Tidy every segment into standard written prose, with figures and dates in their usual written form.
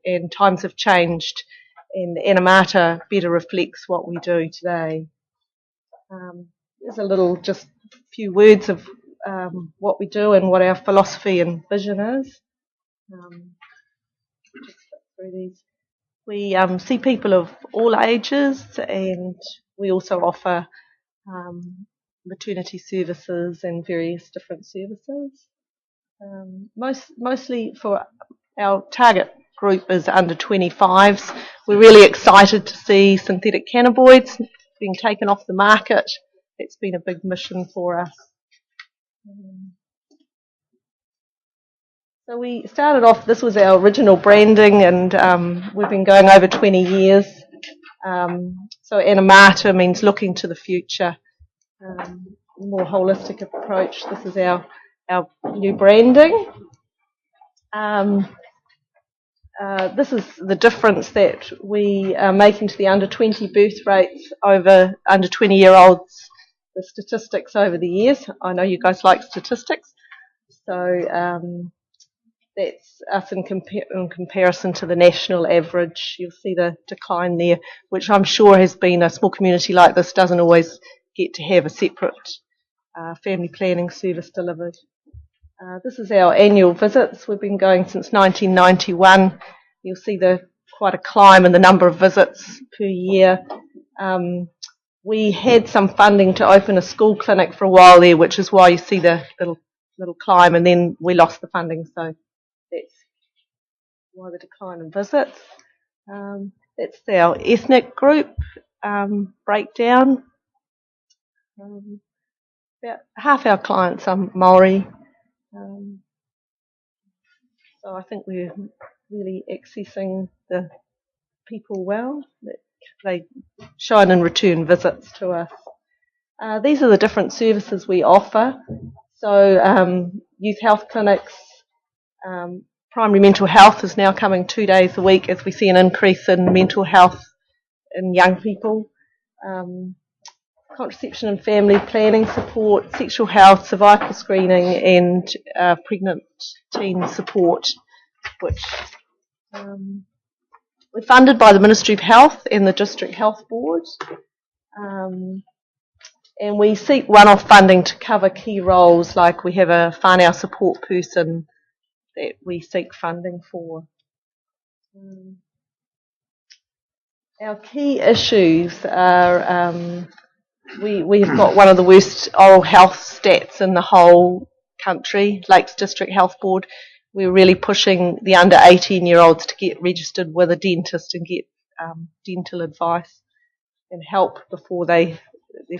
and times have changed, and the Anamata better reflects what we do today. There's just a few words of what we do and what our philosophy and vision is. Just flip through these. We see people of all ages, and we also offer maternity services and various different services. Mostly for our target group is under 25s. We're really excited to see synthetic cannabinoids being taken off the market. It's been a big mission for us. So we started off, this was our original branding, and we've been going over 20 years. So Anamata means looking to the future, more holistic approach. This is our new branding. This is the difference that we are making to the under 20 birth rates over under 20-year-olds. The statistics over the years. I know you guys like statistics, so that's us in comparison to the national average. You'll see the decline there, which I'm sure has been, a small community like this doesn't always get to have a separate family planning service delivered. This is our annual visits. We've been going since 1991. You'll see quite a climb in the number of visits per year. We had some funding to open a school clinic for a while there, which is why you see the little climb, and then we lost the funding, so that's why the decline in visits. That's our ethnic group breakdown. About half our clients are Maori. So I think we're really accessing the people well. They show in return visits to us. These are the different services we offer. So youth health clinics, primary mental health is now coming 2 days a week as we see an increase in mental health in young people. Contraception and family planning support, sexual health, cervical screening, and pregnant teen support, which we're funded by the Ministry of Health and the District Health Board. And we seek one-off funding to cover key roles, like we have a whānau support person that we seek funding for. Our key issues are we've got one of the worst oral health stats in the whole country, Lakes District Health Board. We're really pushing the under 18-year-olds to get registered with a dentist and get dental advice and help before they're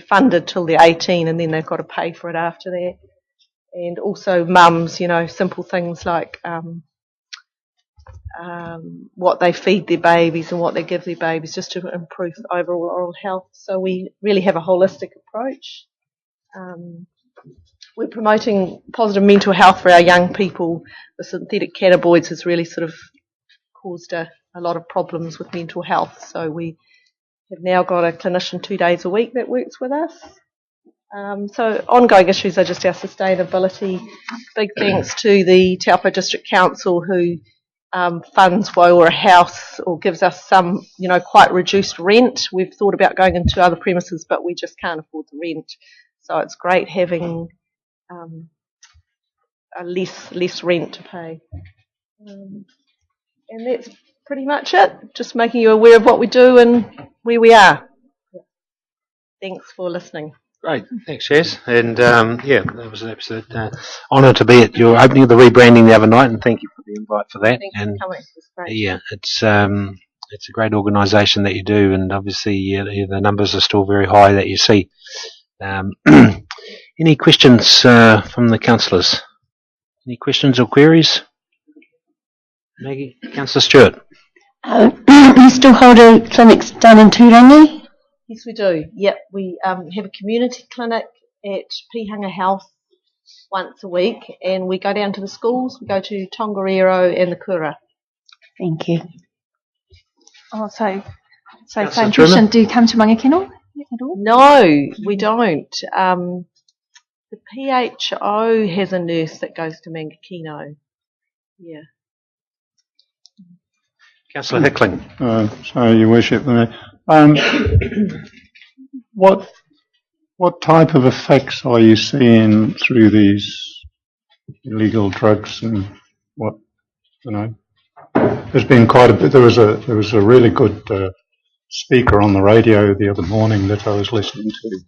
funded till they're 18, and then they've got to pay for it after that. And also mums, simple things like what they feed their babies and what they give their babies, just to improve overall oral health. So we really have a holistic approach. We're promoting positive mental health for our young people. The synthetic cannabinoids has really sort of caused a lot of problems with mental health. So we have now got a clinician 2 days a week that works with us. So ongoing issues are just our sustainability. Big thanks to the Taupo District Council, who funds Waiora House, or gives us some, quite reduced rent. We've thought about going into other premises, but we just can't afford the rent. So it's great having a less rent to pay. And that's pretty much it. Just making you aware of what we do and where we are. Thanks for listening. Great, thanks, Jazz. And that was an absolute honour to be at your opening of the rebranding the other night, and thank you for the invite for that. Thanks for coming. It's great. Yeah, it's a great organisation that you do, and obviously the numbers are still very high that you see. Any questions from the councillors? Any questions or queries? Maggie, Councillor Stewart. You still hold a clinics down in Turangi? Yes, we do. Yep, we have a community clinic at Pihanga Health once a week, and we go down to the schools. We go to Tongariro and the Kura. Thank you. Oh, so same question. Do you come to Mangakino at all? No, we don't. The PHO has a nurse that goes to Mangakino. Yeah. Councillor Hickling. Sorry, Your Worship. What type of effects are you seeing through these illegal drugs and what, you know? There's been quite a bit. There was a really good speaker on the radio the other morning that I was listening to,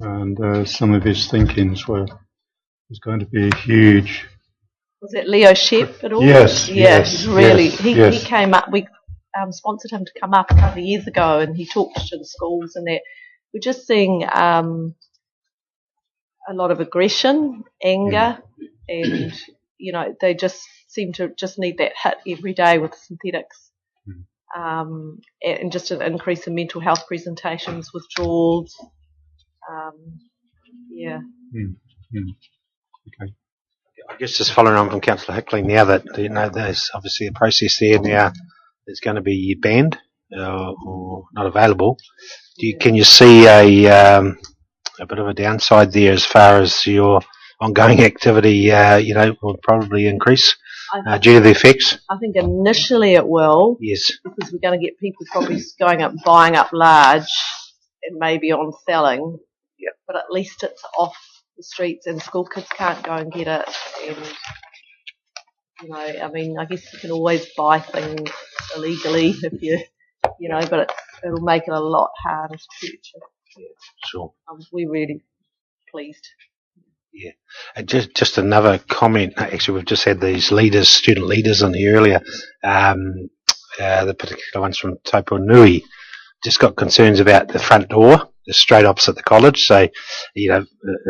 and some of his thinkings were there's going to be a huge. Was it Leo Shep at all? Yes. Yeah, yes, really. Yes, he came up. We sponsored him to come up a couple of years ago, and he talked to the schools and that. We're just seeing a lot of aggression, anger, and you know they just seem to just need that hit every day with synthetics, and just an increase in mental health presentations, withdrawals. Okay. I guess just following on from Councillor Hickling now that there's obviously a process there now that's going to be banned or not available. Can you see a bit of a downside there as far as your ongoing activity will probably increase due to the effects? I think initially it will. Yes. Because we're going to get people probably going up, buying up large and maybe on selling. Yep. But at least it's off the streets and school kids can't go and get it. And, I mean, I guess you can always buy things illegally if but it'll make it a lot harder to purchase. Yeah, sure. We're really pleased. Yeah. And just another comment. Actually, we've just had these student leaders in here earlier. The particular ones from Taupo Nui just got concerns about the front door, just straight opposite the college. So,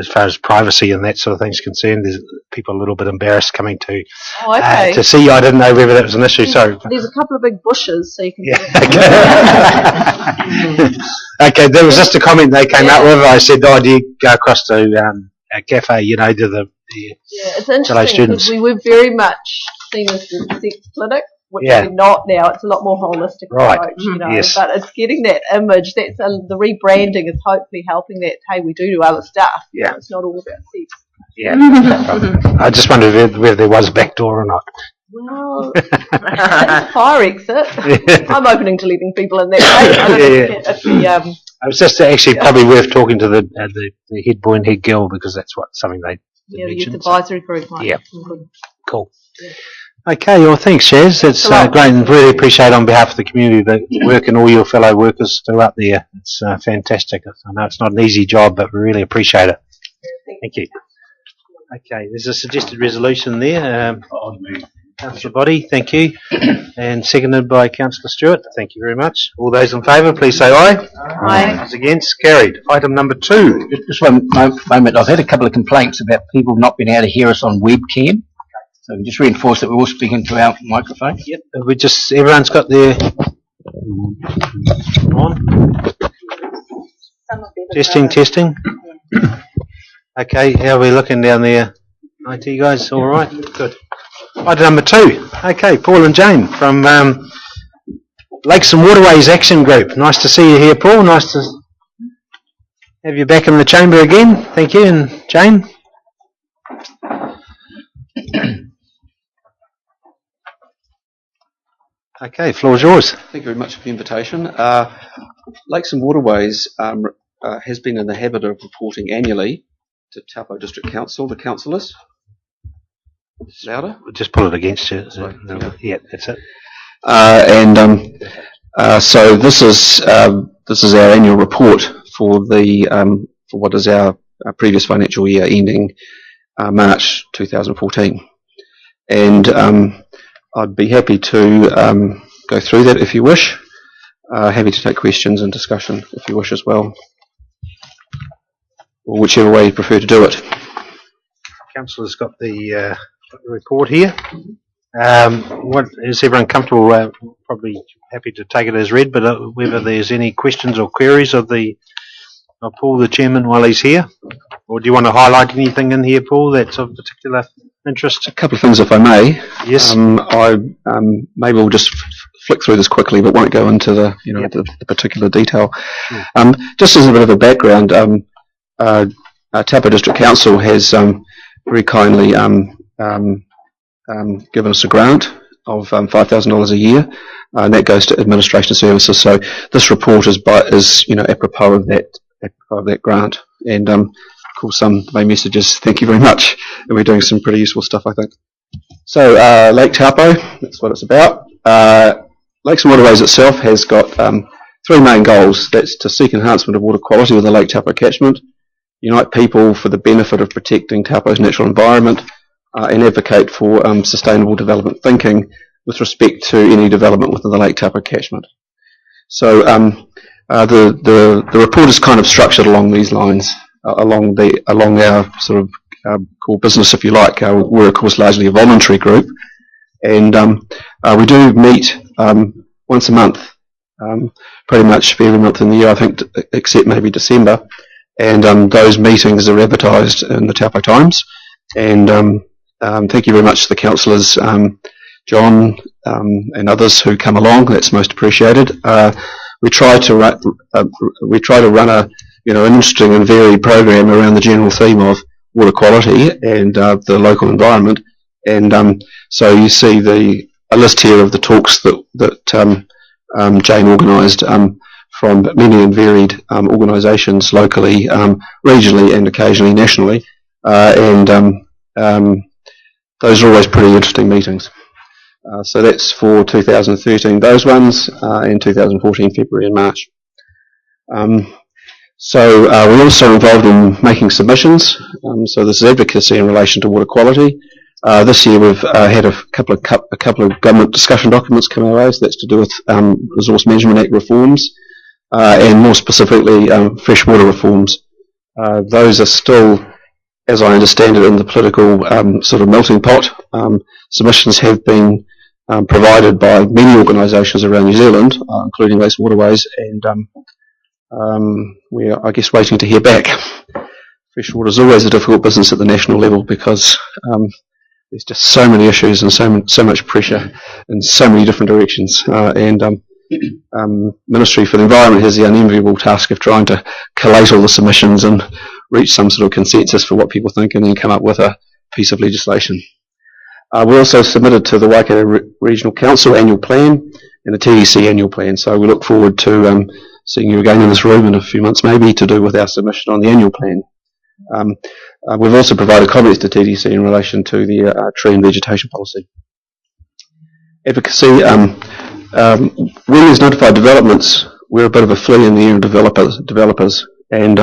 as far as privacy and that sort of thing is concerned, there's people a little bit embarrassed coming to to see you. I didn't know whether that was an issue. Sorry. There's a couple of big bushes, so you can. Yeah. Okay. There was just a comment they came out with. I said, "Oh, do you go across to a cafe? To the it's interesting because we were very much seen as the sex clinic. Which we're not now. It's a lot more holistic approach, Yes. But it's getting that image. That's the rebranding is hopefully helping that. Hey, we do other stuff. Yeah, it's not all about sex. Yeah, I just wondered whether there was a back door or not. Well, that's a fire exit. I'm opening to letting people in that way. It was just actually probably worth talking to the head boy and head girl because that's something they the mentioned. youth advisory group. Yeah, cool. Yeah. Okay, well, thanks, Shaz. That's great, and really appreciate on behalf of the community the work and all your fellow workers do up there. It's fantastic. I know it's not an easy job, but we really appreciate it. Thank you. Okay, there's a suggested resolution there. Councillor Boddy, thank you. And seconded by Councillor Stewart. Thank you very much. All those in favour, please say aye. Aye. Those against, carried. Item number 2. Just one moment. I've had a couple of complaints about people not being able to hear us on webcam. So we just reinforce that we're all speaking to our microphone. Yep. Everyone's got their on. Testing. Okay, how are we looking down there? IT guys, all right? Good. Item number 2. Okay, Paul and Jane from Lakes and Waterways Action Group. Nice to see you here, Paul. Nice to have you back in the chamber again. Thank you, and Jane. Okay, floor's yours. Thank you very much for the invitation. Lakes and Waterways has been in the habit of reporting annually to Taupo District Council, the councillors. Louder? Just pull it against you. Sorry. Yeah, that's it. So this is our annual report for for what is our previous financial year ending March 2014, and I'd be happy to go through that if you wish. Happy to take questions and discussion if you wish as well, or whichever way you prefer to do it. Councillor's got the report here. What is everyone comfortable? Probably happy to take it as read, but whether there's any questions or queries of Paul, the chairman, while he's here, or do you want to highlight anything in here, Paul, that's of particular interest? A couple of things, if I may. Yes. Maybe we'll just flick through this quickly, but won't go into the particular detail. Sure. Just as a bit of a background, Taupo District Council has very kindly given us a grant of $5,000 a year, and that goes to administration services. So this report is apropos of that grant. And of course, some of my messages, thank you very much, and we're doing some pretty useful stuff, I think. So Lake Taupo, that's what it's about. Lakes and Waterways itself has got 3 main goals. That's to seek enhancement of water quality with the Lake Taupo catchment, unite people for the benefit of protecting Taupo's natural environment, and advocate for sustainable development thinking with respect to any development within the Lake Taupo catchment. So the report is kind of structured along these lines, along our sort of core business, if you like. We're of course largely a voluntary group, and we do meet once a month, pretty much every month in the year, I think, except maybe December. And those meetings are advertised in the Taupo Times. And thank you very much to the councillors, John and others who come along. That's most appreciated. We try to run an interesting and varied program around the general theme of water quality and the local environment. And so you see a list here of the talks that Jane organised from many and varied organisations locally, regionally, and occasionally nationally. Those are always pretty interesting meetings. So that's for 2013, those ones, and 2014, February and March. So we're also involved in making submissions. So this is advocacy in relation to water quality. This year we've had a couple of government discussion documents come our way. So that's to do with Resource Management Act reforms, and more specifically freshwater reforms. Those are still, as I understand it, in the political sort of melting pot. Submissions have been provided by many organisations around New Zealand, including Lakes and Waterways, and we're, I guess, waiting to hear back. Freshwater is always a difficult business at the national level because there's just so many issues and so much pressure in so many different directions. Ministry for the Environment has the unenviable task of trying to collate all the submissions and reach some sort of consensus for what people think and then come up with a piece of legislation. We also submitted to the Waikato Regional Council annual plan and the TDC annual plan, so we look forward to seeing you again in this room in a few months maybe to do with our submission on the annual plan. We've also provided comments to TDC in relation to the tree and vegetation policy. Advocacy, when there's notified developments, we're a bit of a flea in the ear of developers. And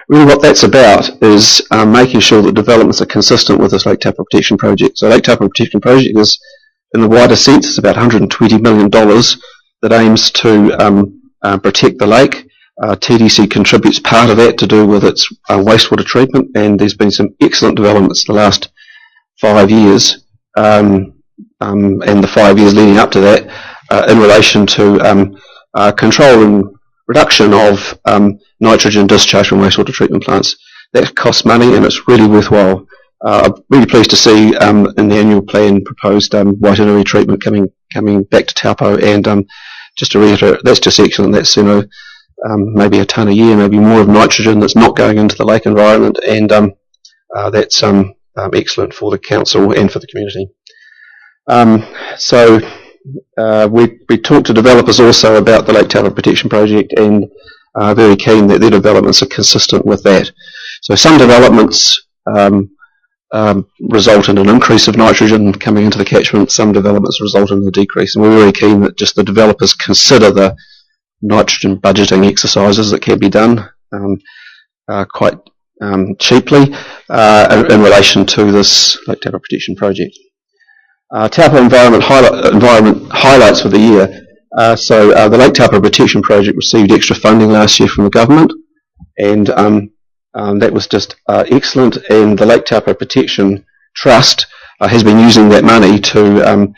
really what that's about is making sure that developments are consistent with this Lake Taupo Protection Project. So Lake Taupo Protection Project is, in the wider sense, it's about $120 million that aims to protect the lake. TDC contributes part of that to do with its wastewater treatment, and there's been some excellent developments in the last 5 years, and the 5 years leading up to that, in relation to control and reduction of nitrogen discharge from wastewater treatment plants. That costs money and it's really worthwhile. I'm really pleased to see in the annual plan proposed Waitanui treatment coming back to Taupo, and just to reiterate, that's just excellent. That's maybe a tonne a year, maybe more of nitrogen that's not going into the lake environment, and that's excellent for the council and for the community. So we talked to developers also about the Lake Taupo Protection Project, and very keen that their developments are consistent with that. So some developments result in an increase of nitrogen coming into the catchment, some developments result in a decrease, and we're very keen that just the developers consider the nitrogen budgeting exercises that can be done quite cheaply in relation to this Lake Taupo Protection Project. Taupo Environment highlights for the year. So the Lake Taupo Protection Project received extra funding last year from the government, and that was just excellent, and the Lake Taupo Protection Trust has been using that money to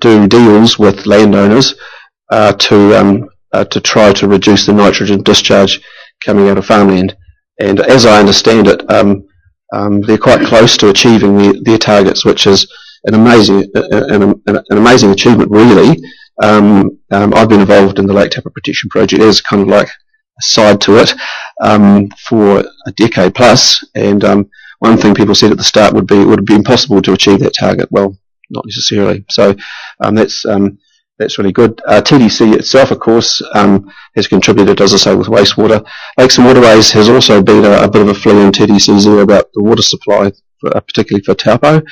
do deals with landowners to try to reduce the nitrogen discharge coming out of farmland. And as I understand it, they're quite close to achieving their targets, which is an amazing achievement, really. I've been involved in the Lake Taupo Protection Project as kind of like a side to it for a decade plus, and one thing people said at the start would be it would be impossible to achieve that target. Well, not necessarily. So that's really good. TDC itself, of course, has contributed, as I say, with wastewater. Lakes and Waterways has also been a bit of a flea in TDC's ear about the water supply, particularly for Taupo.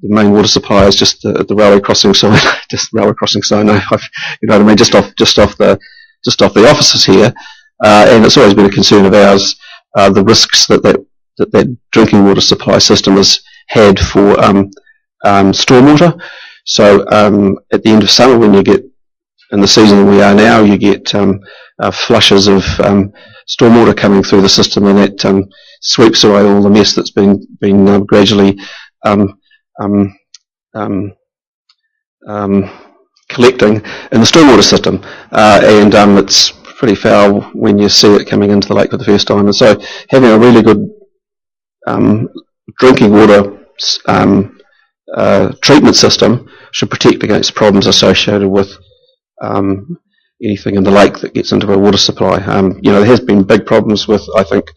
The main water supply is just the railway crossing sign, just the railway crossing sign. You know what I mean? Just off the offices here, and it's always been a concern of ours, the risks that drinking water supply system has had for stormwater. So at the end of summer, when you get in the season we are now, you get flushes of stormwater coming through the system, and that sweeps away all the mess that's been gradually collecting in the stormwater system, and it's pretty foul when you see it coming into the lake for the first time. And so having a really good drinking water treatment system should protect against problems associated with anything in the lake that gets into our water supply. There has been big problems with, I think,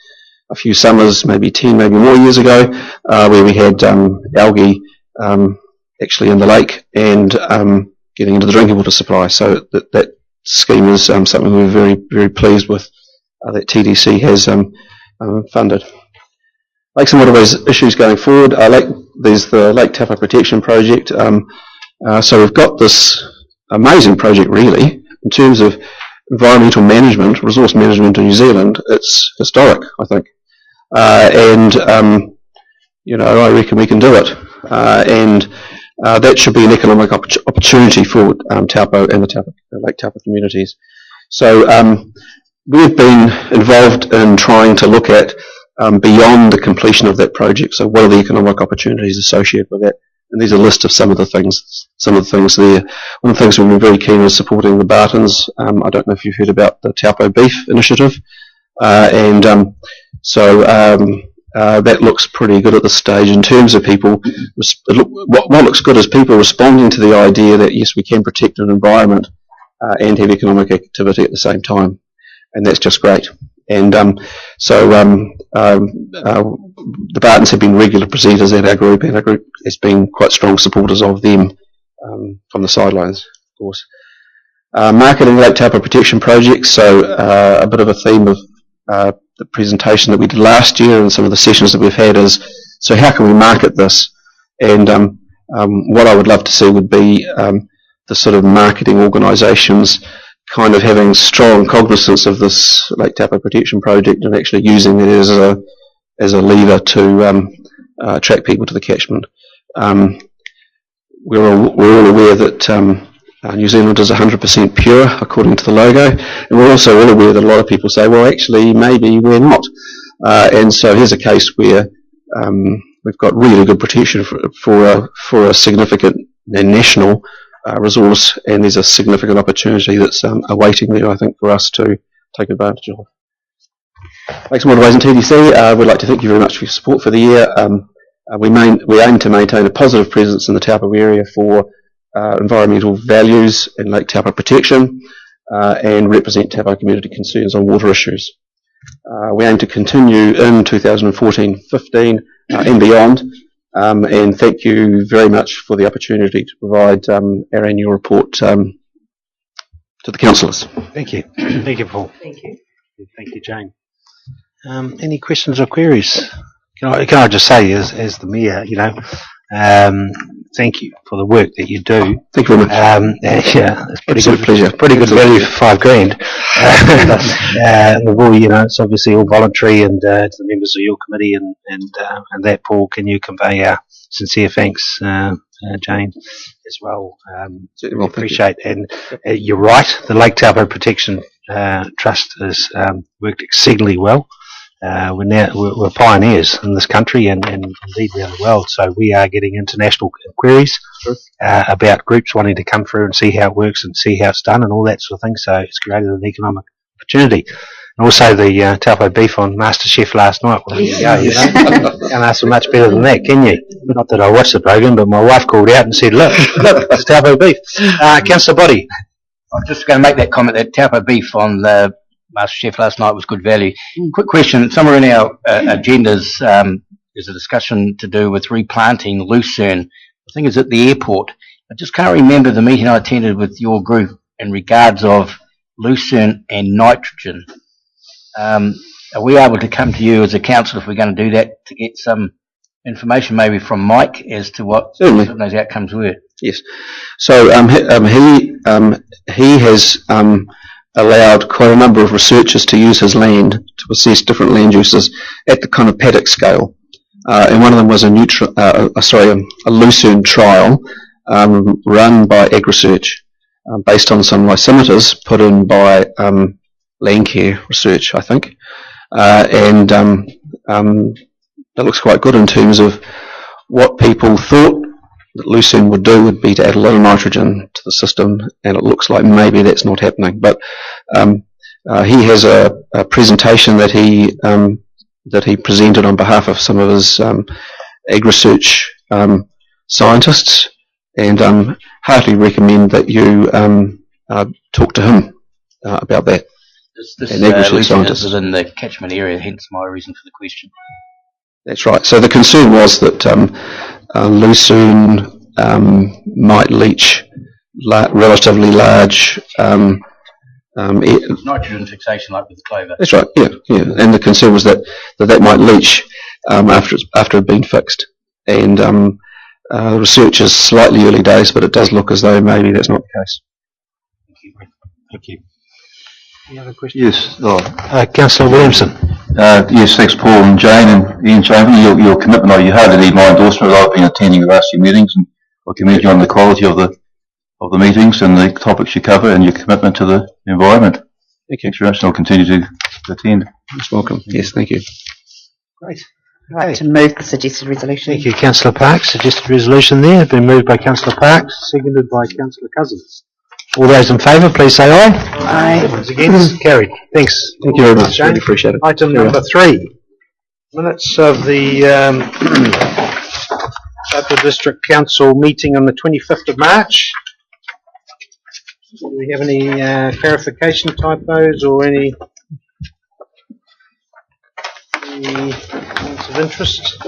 a few summers, maybe 10, maybe more years ago, where we had algae actually in the lake and getting into the drinking water supply. So that scheme is something we're very, very pleased with that TDC has funded. Lakes and Waterways issues going forward. There's the Lake Taupo Protection Project. So we've got this amazing project, really, in terms of environmental management, resource management in New Zealand. It's historic, I think. I reckon we can do it. That should be an economic opportunity for Taupo and the Lake Taupo communities. So we've been involved in trying to look at beyond the completion of that project. So what are the economic opportunities associated with that? And there's a list of some of the things there. One of the things we've been very keen is supporting the Bartons. I don't know if you've heard about the Taupo Beef Initiative. That looks pretty good at this stage in terms of people. What looks good is people responding to the idea that, yes, we can protect an environment and have economic activity at the same time. And that's just great. And the Bartons have been regular presenters at our group, and our group has been quite strong supporters of them from the sidelines, of course. Marketing Lake Taupo Protection Projects, so a bit of a theme of the presentation that we did last year and some of the sessions that we've had is, so how can we market this? And what I would love to see would be the sort of marketing organisations kind of having strong cognizance of this Lake Taupo Protection Project and actually using it as a lever to attract people to the catchment. We're all aware that New Zealand is 100% pure according to the logo, and we're also all aware that a lot of people say, well, actually, maybe we're not. And so here's a case where we've got really good protection for a significant national resource, and there's a significant opportunity that's awaiting there, I think, for us to take advantage of. Lakes and Waterways and TDC, we'd like to thank you very much for your support for the year. We aim to maintain a positive presence in the Taupo area for environmental values and Lake Taupo protection, and represent Taupo community concerns on water issues. We aim to continue in 2014-15 and beyond, and thank you very much for the opportunity to provide our annual report to the councillors. Thank you. Thank you, Paul. Thank you. Thank you, Jane. Any questions or queries? Can I just say, as the Mayor, thank you for the work that you do. Thank you very much. Yeah, it's pretty Absolute good. Pleasure. Pretty good value for $5,000. It's obviously all voluntary, and to the members of your committee and that, Paul, can you convey our sincere thanks, Jane, as well. Certainly, well, appreciate. And you're right. The Lake Taupo Protection Trust has worked exceedingly well. We're pioneers in this country and indeed around the world. So we are getting international inquiries about groups wanting to come through and see how it works and see how it's done and all that sort of thing. So it's created an economic opportunity. And also the Taupo beef on MasterChef last night. Well, there you go. Can't ask for much better than that, can you? Not that I watched the program, but my wife called out and said, look, it's Taupo beef. Councillor Boddy. I'm just going to make that comment that Taupo beef on the MasterChef last night was good value. Quick question. Somewhere in our agendas, there's a discussion to do with replanting lucerne. I think it's at the airport. I just can't remember the meeting I attended with your group in regards of lucerne and nitrogen. Are we able to come to you as a council if we're going to do that to get some information maybe from Mike as to what those outcomes were? Yes. So he has allowed quite a number of researchers to use his land to assess different land uses at the kind of paddock scale. And one of them was a lucerne trial run by AgResearch based on some lysimeters put in by Landcare Research, I think. And that looks quite good in terms of what people thought that lucerne would do would be to add a lot of nitrogen to the system, and it looks like maybe that's not happening. But he has a presentation that he presented on behalf of some of his AgResearch scientists, and heartily recommend that you talk to him about that. This lucerne is within the catchment area, hence my reason for the question. That's right. So the concern was that lucerne might leach relatively large nitrogen fixation like with the clover. That's right. Yeah. And the concern was that might leach after it had been fixed. And the research is slightly early days, but it does look as though maybe that's not the case. Thank you. Any other questions? Yes. Councillor Williamson. Yes, thanks Paul and Jane and Ian Chamberlain. Your commitment, you hardly need my endorsement. I've been attending the last few meetings, and I commend you on the quality of the meetings and the topics you cover and your commitment to the environment. Thank you. Thanks very much, and I'll continue to attend. You're welcome. Yes, thank you. Great. I'd like to move the suggested resolution. Thank you, Councillor Parks. Suggested resolution there has been moved by Councillor Parks, seconded by Councillor Cousins. All those in favour, please say aye. Aye. Those against? Carried. Thanks. Thank you very much. Really appreciate it. Item number 3. Minutes of the Taupo District Council meeting on the 25th of March. Do we have any clarification typos or any points of interest?